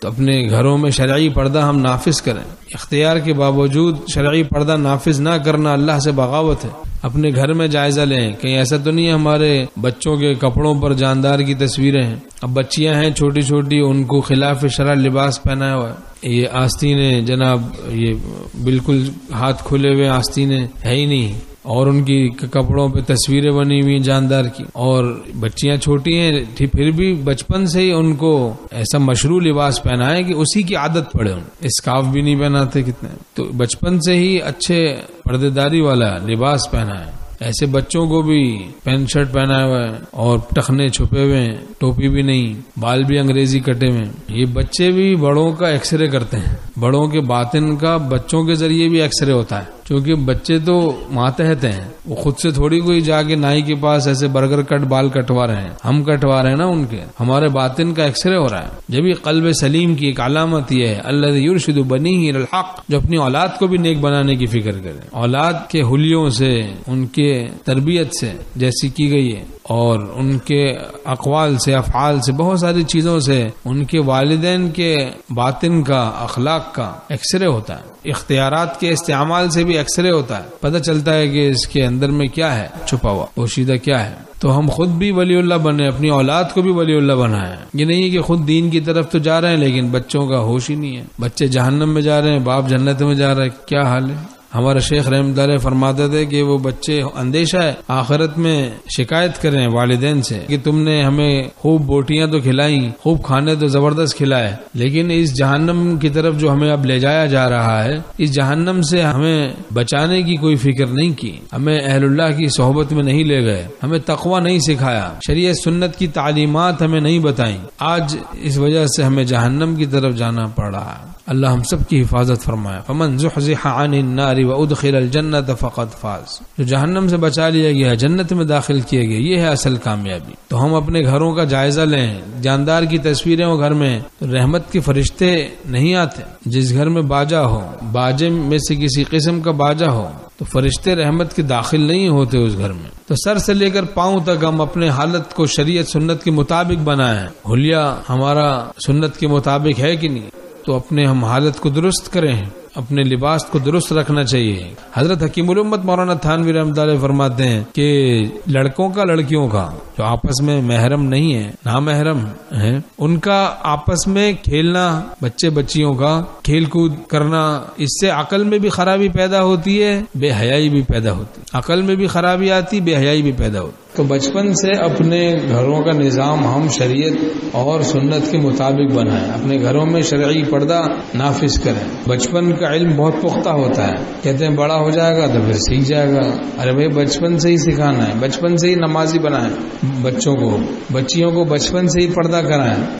تو اپنے گھروں میں شرعی پردہ ہم نافذ کریں. اختیار کے باوجود شرعی پردہ نافذ نہ کرنا اللہ سے بغاوت ہے. اپنے گھر میں جائزہ لیں, کہیں ایسا تو نہیں ہے ہمارے بچوں کے کپڑوں پر جاندار کی تصویریں ہیں. اب بچیاں ہیں چھوٹی چھوٹی, ان کو خلاف شرع لباس پہنایا ہوا ہے. یہ آستینیں جناب, یہ بالکل ہاتھ کھلے ہوئے آستینیں ہے ہی نہیں, اور ان کی کپڑوں پہ تصویریں بنی ہوئی جاندار کی, اور بچیاں چھوٹی ہیں پھر بھی بچپن سے ہی ان کو ایسا مشروع لباس پہنائے کہ اسی کی عادت پڑے. اسکارف بھی نہیں پہناتے کتنے, تو بچپن سے ہی اچھے پردے داری والا لباس پہنائے. ایسے بچوں کو بھی پینٹ شرٹ پہنا ہوا ہے اور ٹخنے چھپے ہوئے ہیں, ٹوپی بھی نہیں, بال بھی انگریزی کٹے ہوئے ہیں. یہ بچے بھی بڑوں کا ایکس رے کرتے ہیں, بڑوں کے باطن کا بچوں کے ذریعے بھی ایکس رے ہوتا ہے, کیونکہ بچے تو ماتحت ہیں, وہ خود سے تھوڑی کوئی جا کے نائی کے پاس ایسے برگر کٹ بال کٹوا رہے ہیں, ہم کٹوا رہے ہیں نا ان کے. ہمارے باطن کا ایکس رے ہو رہا ہے. جب یہ قلب سلیم کی ایک علامت یہ ہے الذی یرشد بنیہ الی الحق, جو اپنی اولاد کو بھی نیک بنانے کی فکر کرے, اولاد کے حلیوں سے, ان کے تربیت سے جیسی کی گئی ہے, اور ان کے اقوال سے, افعال سے, بہت ساری چیزوں سے ان کے والدین کے باطن کا, اخلاق کا ایکس رے ہوتا ہے. اختیارات کے استعمال سے بھی ایکس رے ہوتا ہے, پتہ چلتا ہے کہ اس کے اندر میں کیا ہے چھپا ہوا, پوشیدہ کیا ہے. تو ہم خود بھی ولی اللہ بنے, اپنی اولاد کو بھی ولی اللہ بنائیں. یہ نہیں کہ خود دین کی طرف تو جا رہے ہیں لیکن بچوں کا ہوش ہی نہیں ہے. بچے جہنم میں جا رہے ہیں, باپ جنت میں جا رہا ہے, کیا حال ہے. ہمارا شیخ رحمۃ اللہ فرماتے تھے کہ وہ بچے اندیشہ ہے آخرت میں شکایت کریں والدین سے کہ تم نے ہمیں خوب بوٹیاں تو کھلائیں, خوب کھانے تو زبردست کھلائے, لیکن اس جہنم کی طرف جو ہمیں اب لے جایا جا رہا ہے, اس جہنم سے ہمیں بچانے کی کوئی فکر نہیں کی, ہمیں اہل اللہ کی صحبت میں نہیں لے گئے, ہمیں تقوی نہیں سکھایا, شریعت سنت کی تعلیمات ہمیں نہیں بتائیں. آج اس وجہ سے ہمیں جہنم کی طرف جانا پڑ رہا ہے. اللہ ہم سب کی حفاظت فرمائے. فمن زحزح عن النار وادخل الجنة فقد فاز, جو جہنم سے بچا لیا گیا, جنت میں داخل کیا گیا, یہ ہے اصل کامیابی. تو ہم اپنے گھروں کا جائزہ لیں. جاندار کی تصویریں ہو گھر میں تو رحمت کے فرشتے نہیں آتے. جس گھر میں باجا ہو, باجے میں سے کسی قسم کا باجا ہو, تو فرشتے رحمت کے داخل نہیں ہوتے اس گھر میں. تو سر سے لے کر پاؤں تک ہم اپنے حالت کو شریعت سنت کے مطابق بنائیں. حلیہ ہمارا سنت کے مطابق ہے کہ نہیں, تو اپنے ہم حالت کو درست کریں, اپنے لباس کو درست رکھنا چاہیے. حضرت حکیم الامت مولانا تھانوی رحمۃ اللہ فرماتے ہیں کہ لڑکوں کا لڑکیوں کا جو آپس میں محرم نہیں ہے, نامحرم ہیں, ان کا آپس میں کھیلنا, بچے بچیوں کا کھیل کود کرنا, اس سے عقل میں بھی خرابی پیدا ہوتی ہے, بے حیائی بھی پیدا ہوتی ہے. عقل میں بھی خرابی آتی, بے حیائی بھی پیدا ہوتی. تو بچپن سے اپنے گھروں کا نظام ہم شریعت اور سنت کے مطابق بنائیں, اپنے گھروں میں شرعی پردہ نافذ کریں. بچپن کا علم بہت پختہ ہوتا ہے, کہتے ہیں بڑا ہو جائے گا تو پھر سیکھ جائے گا. ارے بھائی بچپن سے ہی سکھانا ہے, بچپن سے ہی نمازی بنائیں بچوں کو, بچیوں کو بچپن سے ہی پردہ کرائیں.